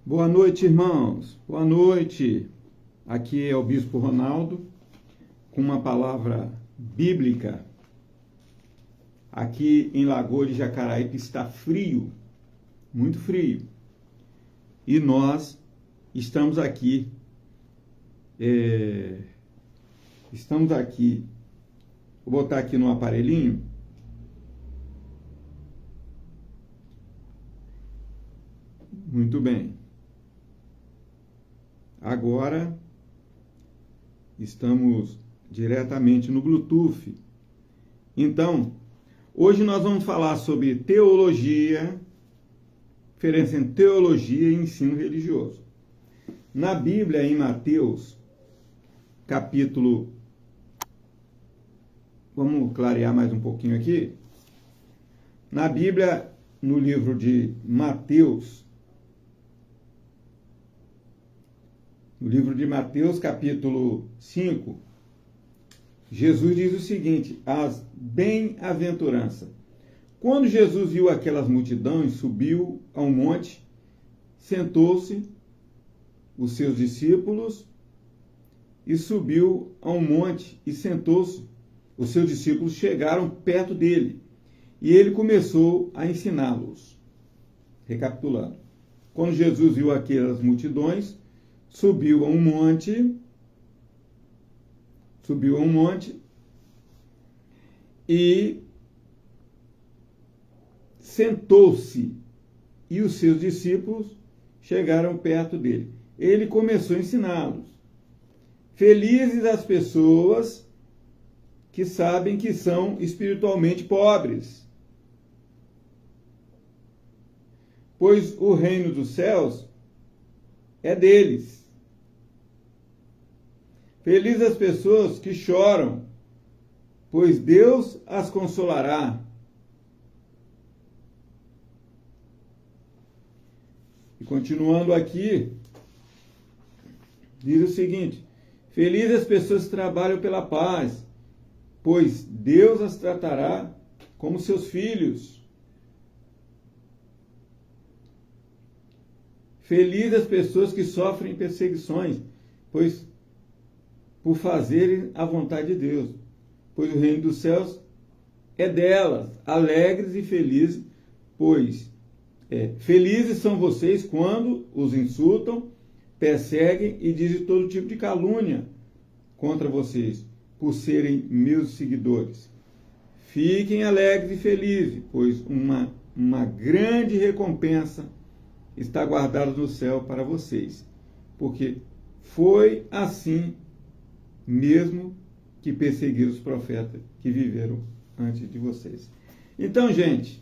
Boa noite, irmãos. Boa noite. Aqui é o Bispo Ronaldo com uma palavra bíblica. Aqui em Lagoa de Jacaraípe está frio, muito frio. E nós estamos aqui, vou botar aqui no aparelhinho. Muito bem. Agora estamos diretamente no Bluetooth. Então, hoje nós vamos falar sobre teologia, diferença entre teologia e ensino religioso. Na Bíblia, em Mateus, capítulo... Vamos clarear mais um pouquinho aqui. Na Bíblia, no livro de Mateus, no livro de Mateus, capítulo 5, Jesus diz o seguinte, as bem-aventuranças. Quando Jesus viu aquelas multidões, subiu a um monte, sentou-se, os seus discípulos, e subiu a um monte e sentou-se. Os seus discípulos chegaram perto dele, e ele começou a ensiná-los. Recapitulando. Quando Jesus viu aquelas multidões, subiu a um monte e sentou-se, e os seus discípulos chegaram perto dele. Ele começou a ensiná-los. Felizes as pessoas que sabem que são espiritualmente pobres, pois o reino dos céus é deles. Felizes as pessoas que choram, pois Deus as consolará. E continuando aqui, diz o seguinte: felizes as pessoas que trabalham pela paz, pois Deus as tratará como seus filhos. Felizes as pessoas que sofrem perseguições, pois por fazerem a vontade de Deus, pois o reino dos céus é delas. Alegres e felizes, pois felizes são vocês quando os insultam, perseguem e dizem todo tipo de calúnia contra vocês, por serem meus seguidores. Fiquem alegres e felizes, pois uma grande recompensa está guardada no céu para vocês, porque foi assim mesmo que perseguiram os profetas que viveram antes de vocês. Então, gente,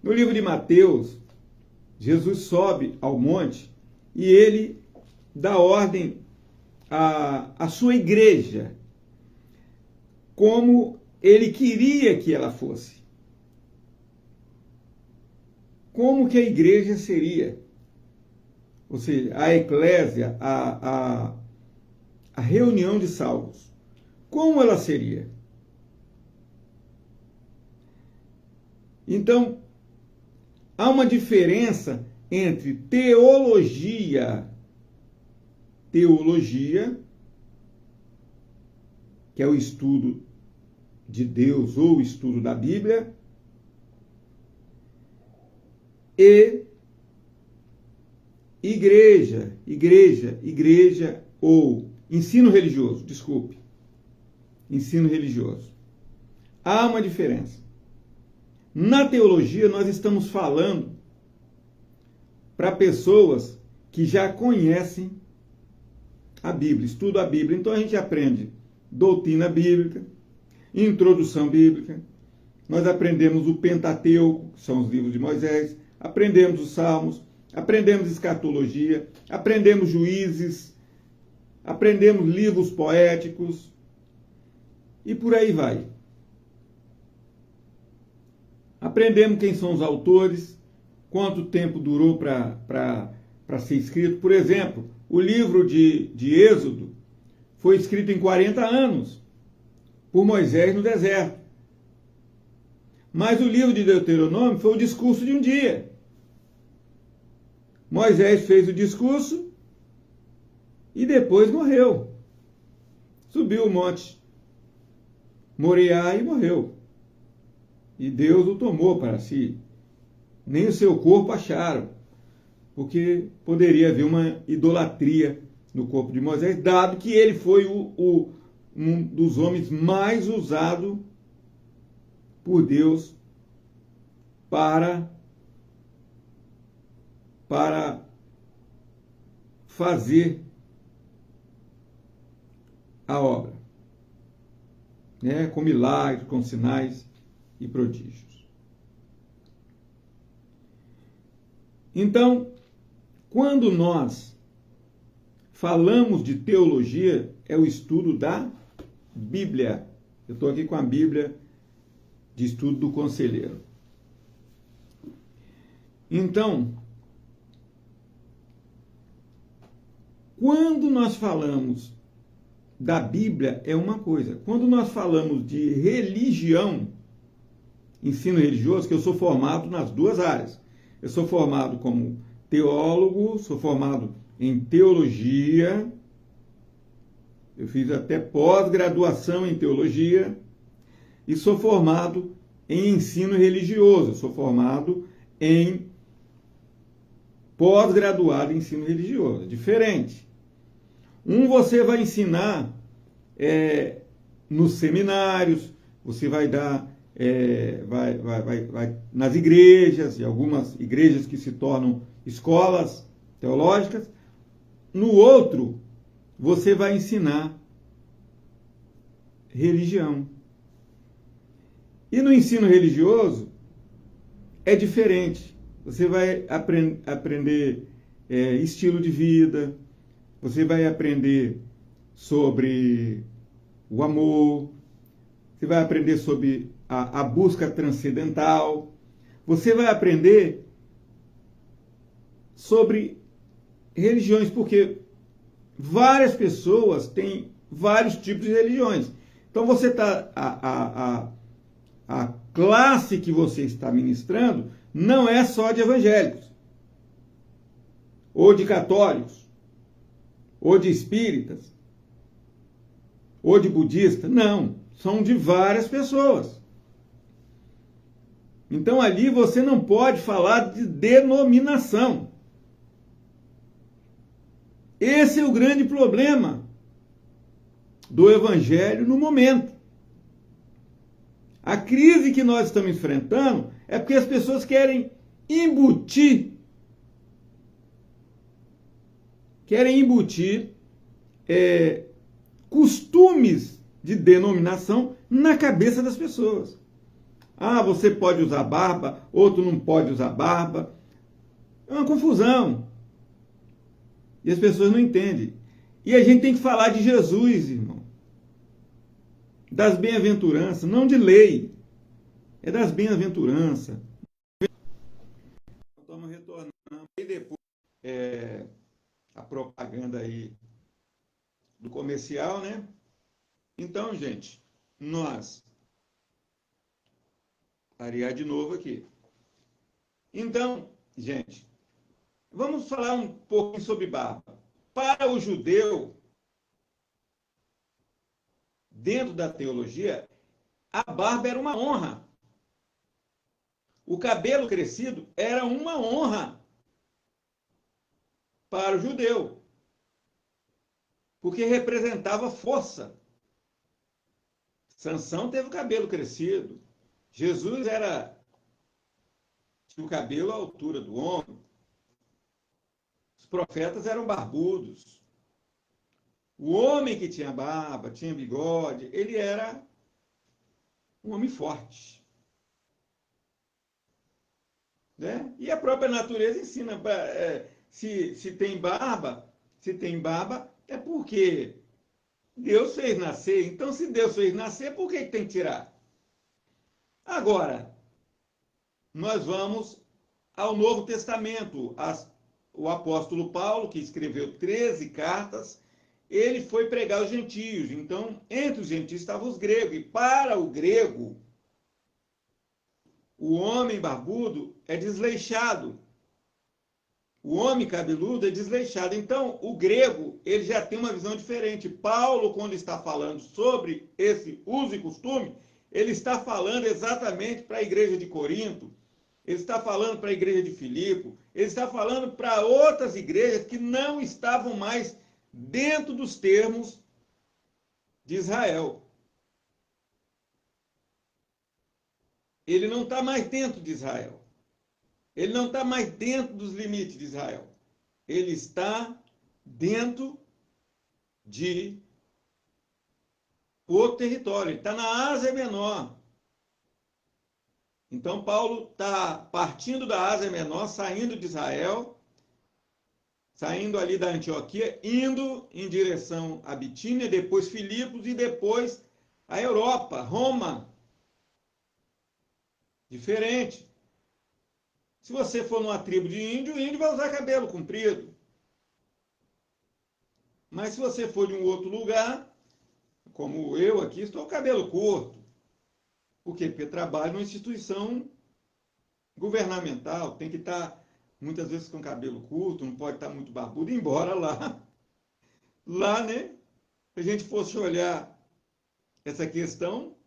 no livro de Mateus, Jesus sobe ao monte e ele dá ordem à sua igreja, como ele queria que ela fosse. Como que a igreja seria? Ou seja, a eclésia, a reunião de salvos. Como ela seria? Então, há uma diferença entre teologia, que é o estudo de Deus ou o estudo da Bíblia, e igreja ou ensino religioso, ensino religioso. Há uma diferença. Na teologia, nós estamos falando para pessoas que já conhecem a Bíblia, estudam a Bíblia. Então a gente aprende doutrina bíblica, introdução bíblica, nós aprendemos o Pentateuco, que são os livros de Moisés, aprendemos os Salmos, aprendemos escatologia, aprendemos Juízes, aprendemos livros poéticos e por aí vai. Aprendemos quem são os autores, quanto tempo durou para ser escrito. Por exemplo, o livro de Êxodo foi escrito em 40 anos por Moisés no deserto. Mas o livro de Deuteronômio foi o discurso de um dia. Moisés fez o discurso e depois morreu. Subiu o monte Moriá e morreu. E Deus o tomou para si. Nem o seu corpo acharam, porque poderia haver uma idolatria no corpo de Moisés, dado que ele foi um dos homens mais usados por Deus para fazer a obra, né? Com milagres, com sinais e prodígios. Então, quando nós falamos de teologia, é o estudo da Bíblia. Eu estou aqui com a Bíblia de estudo do conselheiro. Então, quando nós falamos da Bíblia, é uma coisa. Quando nós falamos de religião, ensino religioso, que eu sou formado nas duas áreas. Eu sou formado como teólogo, sou formado em teologia, eu fiz até pós-graduação em teologia, e sou formado em ensino religioso, sou formado em pós-graduado em ensino religioso, diferente. Você vai ensinar nos seminários, você vai dar, vai nas igrejas, e algumas igrejas que se tornam escolas teológicas. No outro, você vai ensinar religião. E no ensino religioso é diferente. Você vai aprender estilo de vida, você vai aprender sobre o amor, você vai aprender sobre a busca transcendental, você vai aprender sobre religiões, porque várias pessoas têm vários tipos de religiões. Então você está a classe que você está ministrando não é só de evangélicos, ou de católicos, ou de espíritas, ou de budistas. Não, são de várias pessoas. Então ali você não pode falar de denominação. Esse é o grande problema do evangelho no momento. A crise que nós estamos enfrentando é porque as pessoas querem embutir costumes de denominação na cabeça das pessoas. Ah, você pode usar barba, outro não pode usar barba. É uma confusão. E as pessoas não entendem. E a gente tem que falar de Jesus, irmão. Das bem-aventuranças, não de lei. É das bem-aventuranças. Estamos retornando. E depois a propaganda aí do comercial, né? Então, gente, nós... Ariar de novo aqui. Então, gente, vamos falar um pouquinho sobre barba. Para o judeu, dentro da teologia, a barba era uma honra. O cabelo crescido era uma honra para o judeu, porque representava força. Sansão teve o cabelo crescido. Jesus tinha o cabelo à altura do ombro. Os profetas eram barbudos. O homem que tinha barba, tinha bigode, ele era um homem forte. Né? E a própria natureza ensina, se tem barba, é porque Deus fez nascer. Então, se Deus fez nascer, por que tem que tirar? Agora, nós vamos ao Novo Testamento. O apóstolo Paulo, que escreveu 13 cartas, ele foi pregar aos gentios. Então, entre os gentios estavam os gregos. E para o grego, o homem barbudo é desleixado. O o homem cabeludo é desleixado. Então, o grego, ele já tem uma visão diferente. Paulo, quando está falando sobre esse uso e costume, ele está falando exatamente para a igreja de Corinto, ele está falando para a igreja de Filipe, ele está falando para outras igrejas que não estavam mais dentro dos termos de Israel. Ele não está mais dentro de Israel. Ele não está mais dentro dos limites de Israel. Ele está dentro de outro território. Ele está na Ásia Menor. Então, Paulo está partindo da Ásia Menor, saindo de Israel, saindo ali da Antioquia, indo em direção a Bitínia, depois Filipos e depois a Europa, Roma. Diferente. Se você for numa tribo de índio, o índio vai usar cabelo comprido. Mas se você for de um outro lugar, como eu aqui, estou com cabelo curto. Por quê? Porque trabalho numa instituição governamental, tem que estar muitas vezes com cabelo curto, não pode estar muito barbudo, embora lá, né, se a gente fosse olhar essa questão,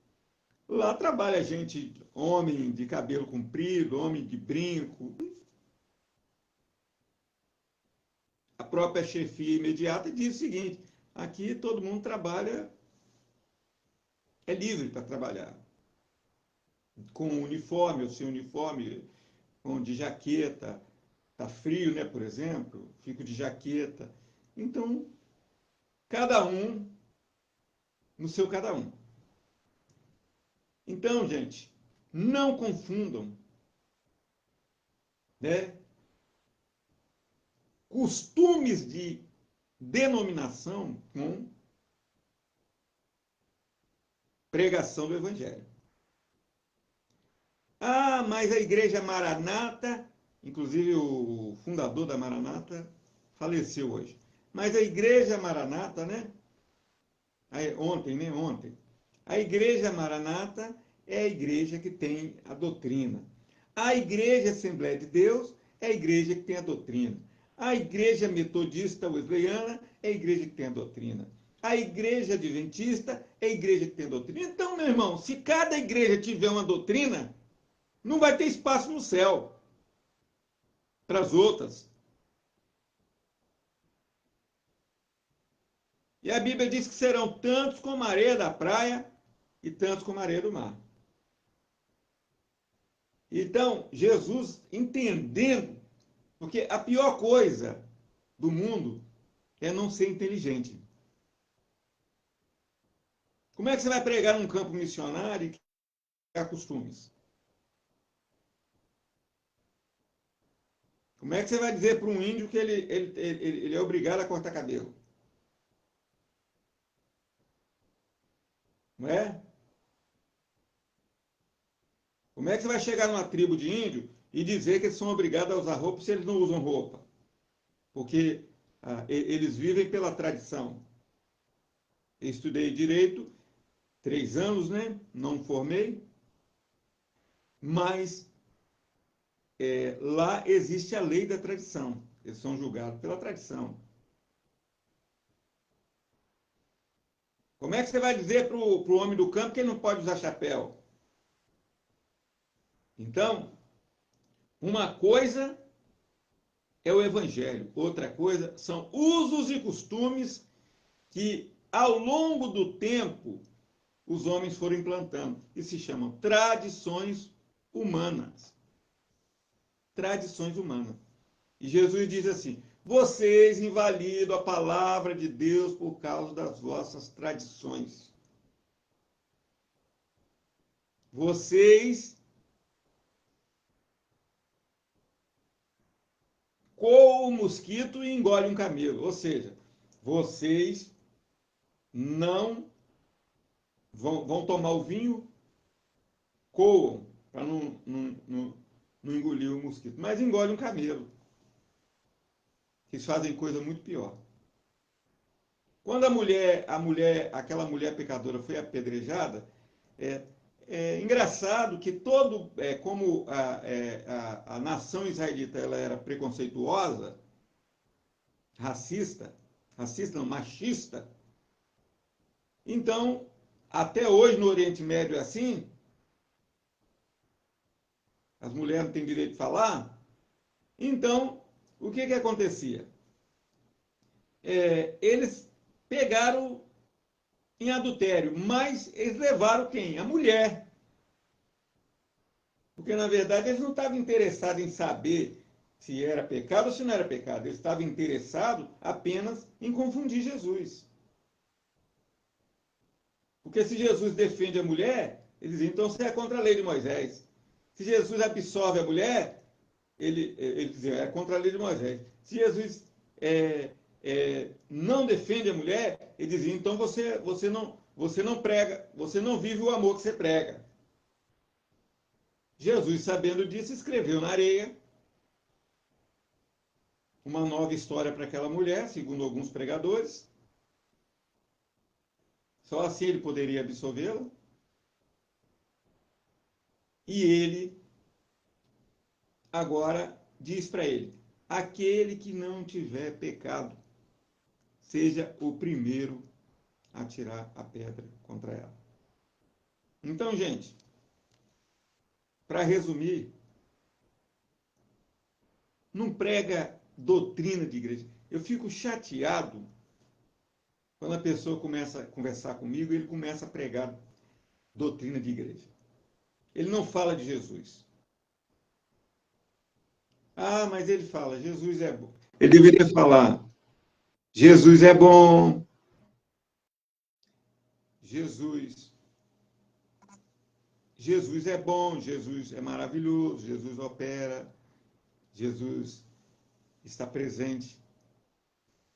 lá trabalha gente, homem de cabelo comprido, homem de brinco. A própria chefia imediata diz o seguinte: aqui todo mundo trabalha, é livre para trabalhar. Com uniforme, ou sem uniforme, com de jaqueta, tá frio, né, por exemplo, fico de jaqueta. Então, cada um no seu cada um. Então, gente, não confundam, né, costumes de denominação com pregação do Evangelho. Ah, mas a igreja Maranata, inclusive o fundador da Maranata faleceu hoje. Mas a igreja Maranata, né? Ontem, né? Ontem. A igreja Maranata é a igreja que tem a doutrina. A igreja Assembleia de Deus é a igreja que tem a doutrina. A igreja metodista wesleyana é a igreja que tem a doutrina. A igreja adventista é a igreja que tem a doutrina. Então, meu irmão, se cada igreja tiver uma doutrina, não vai ter espaço no céu para as outras. E a Bíblia diz que serão tantos como a areia da praia e tantos como a areia do mar. Então, Jesus entendendo, porque a pior coisa do mundo é não ser inteligente. Como é que você vai pregar num campo missionário e criar costumes? Como é que você vai dizer para um índio que ele é obrigado a cortar cabelo? Não é? Como é que você vai chegar numa tribo de índio e dizer que eles são obrigados a usar roupa se eles não usam roupa? Porque eles vivem pela tradição. Eu estudei direito, 3 anos, né? Não formei, mas lá existe a lei da tradição. Eles são julgados pela tradição. Como é que você vai dizer para o homem do campo que ele não pode usar chapéu? Então, uma coisa é o evangelho, outra coisa são usos e costumes que, ao longo do tempo, os homens foram implantando. E se chamam tradições humanas. Tradições humanas. E Jesus diz assim: vocês invalidam a palavra de Deus por causa das vossas tradições. Vocês coam o mosquito e engolem um camelo. Ou seja, vocês não vão tomar o vinho, coam, para não engolir o mosquito. Mas engolem um camelo. Eles fazem coisa muito pior. Quando aquela mulher pecadora foi apedrejada, engraçado que como a nação israelita ela era preconceituosa, racista, não, machista, então, até hoje no Oriente Médio é assim, as mulheres não têm direito de falar, então, o que acontecia? Eles pegaram em adultério, mas eles levaram quem? A mulher. Porque, na verdade, eles não estavam interessados em saber se era pecado ou se não era pecado. Eles estavam interessados apenas em confundir Jesus. Porque se Jesus defende a mulher, eles dizem, então você é contra a lei de Moisés. Se Jesus absolve a mulher, ele dizia, é contra a lei de Moisés. Se Jesus não defende a mulher, ele dizia, então você não prega, você não vive o amor que você prega. Jesus, sabendo disso, escreveu na areia uma nova história para aquela mulher, segundo alguns pregadores. Só assim ele poderia absolvê-la. E ele agora diz para ele: aquele que não tiver pecado, seja o primeiro a tirar a pedra contra ela. Então, gente, para resumir, não prega doutrina de igreja. Eu fico chateado quando a pessoa começa a conversar comigo e ele começa a pregar doutrina de igreja. Ele não fala de Jesus. Ah, mas ele fala, Jesus é bom. Ele deveria falar, Jesus é bom, Jesus, Jesus é bom, Jesus é maravilhoso, Jesus opera, Jesus está presente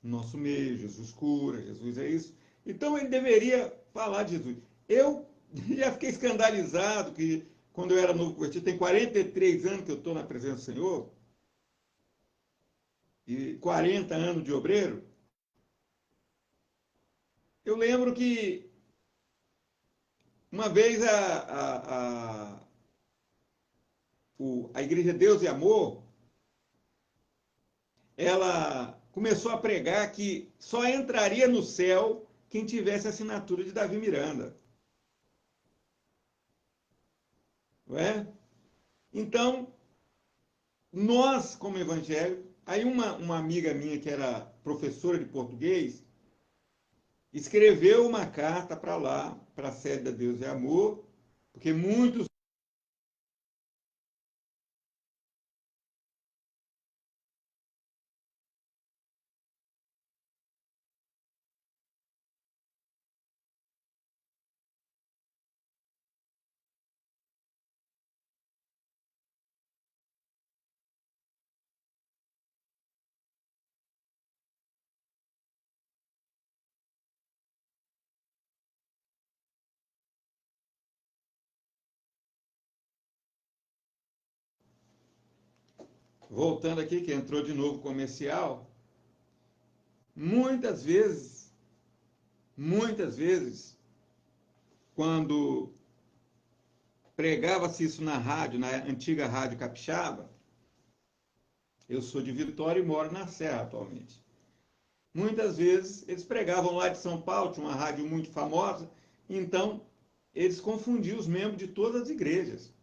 no nosso meio, Jesus cura, Jesus é isso. Então ele deveria falar de Jesus. Eu já fiquei escandalizado que quando eu era novo convertido, tem 43 anos que eu estou na presença do Senhor, e 40 anos de obreiro, eu lembro que uma vez a Igreja Deus e Amor, ela começou a pregar que só entraria no céu quem tivesse a assinatura de Davi Miranda. Não é? Então, nós, como evangélicos, aí uma amiga minha que era professora de português, escreveu uma carta para lá, para a sede da Deus e Amor, porque muitos voltando aqui, que entrou de novo comercial, muitas vezes, quando pregava-se isso na rádio, na antiga Rádio Capixaba, eu sou de Vitória e moro na Serra atualmente. Muitas vezes eles pregavam lá de São Paulo, tinha uma rádio muito famosa, então eles confundiam os membros de todas as igrejas,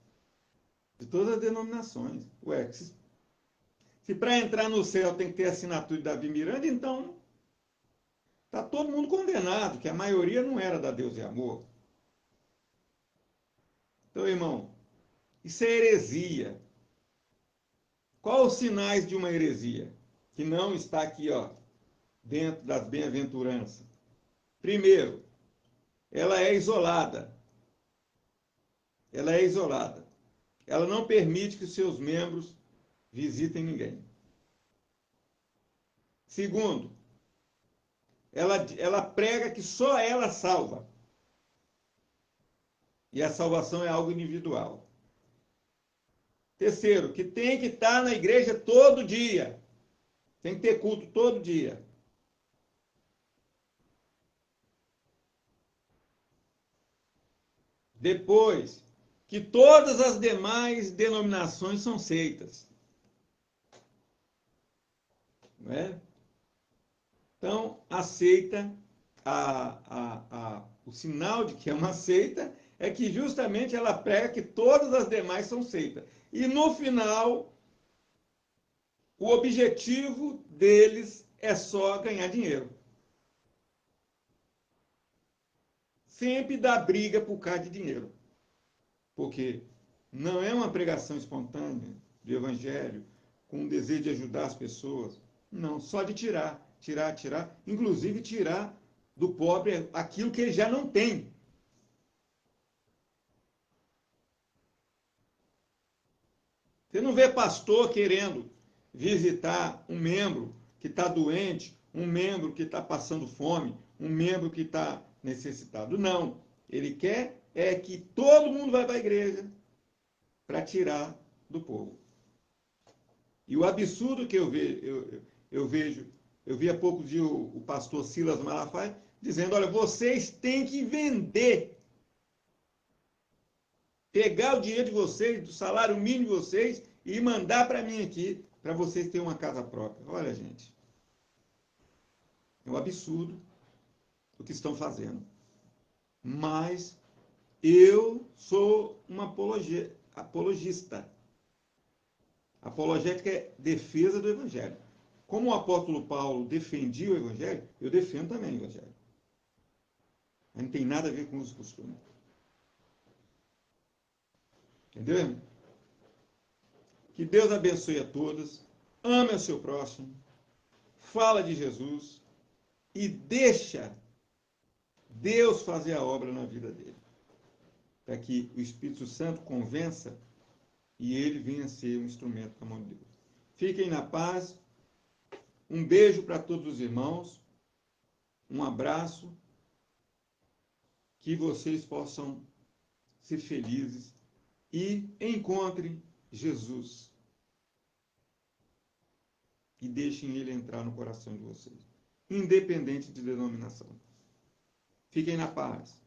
de todas as denominações. Ué, se para entrar no céu tem que ter assinatura de Davi Miranda, então está todo mundo condenado, que a maioria não era da Deus e Amor. Então, irmão, isso é heresia. Quais os sinais de uma heresia? Que não está aqui, ó, dentro das bem-aventuranças. Primeiro, ela é isolada. Ela é isolada. Ela não permite que os seus membros visitem ninguém. Segundo, ela prega que só ela salva. E a salvação é algo individual. Terceiro, que tem que estar na igreja todo dia. Tem que ter culto todo dia. Depois, que todas as demais denominações são seitas. Não é? Então, a seita, o sinal de que é uma seita é que justamente ela prega que todas as demais são seitas. E no final, o objetivo deles é só ganhar dinheiro. Sempre dá briga por causa de dinheiro. Porque não é uma pregação espontânea de evangelho, com o desejo de ajudar as pessoas. Não, só de tirar, tirar, tirar, inclusive tirar do pobre aquilo que ele já não tem. Você não vê pastor querendo visitar um membro que está doente, um membro que está passando fome, um membro que está necessitado. Não. Ele quer é que todo mundo vá para a igreja para tirar do povo. E o absurdo que eu vejo, eu vi há pouco dia o pastor Silas Malafaia dizendo, olha, vocês têm que vender, pegar o dinheiro de vocês, do salário mínimo de vocês, e mandar para mim aqui, para vocês terem uma casa própria. Olha, gente, é um absurdo o que estão fazendo. Mas eu sou um apologista. Apologética é defesa do evangelho. Como o apóstolo Paulo defendia o evangelho, eu defendo também o evangelho. Não tem nada a ver com os costumes. Entendeu? Que Deus abençoe a todos. Ame o seu próximo. Fala de Jesus. E deixa Deus fazer a obra na vida dele. Para que o Espírito Santo convença e ele venha a ser um instrumento da mão de Deus. Fiquem na paz. Um beijo para todos os irmãos. Um abraço. Que vocês possam ser felizes e encontrem Jesus. E deixem ele entrar no coração de vocês, independente de denominação. Fiquem na paz.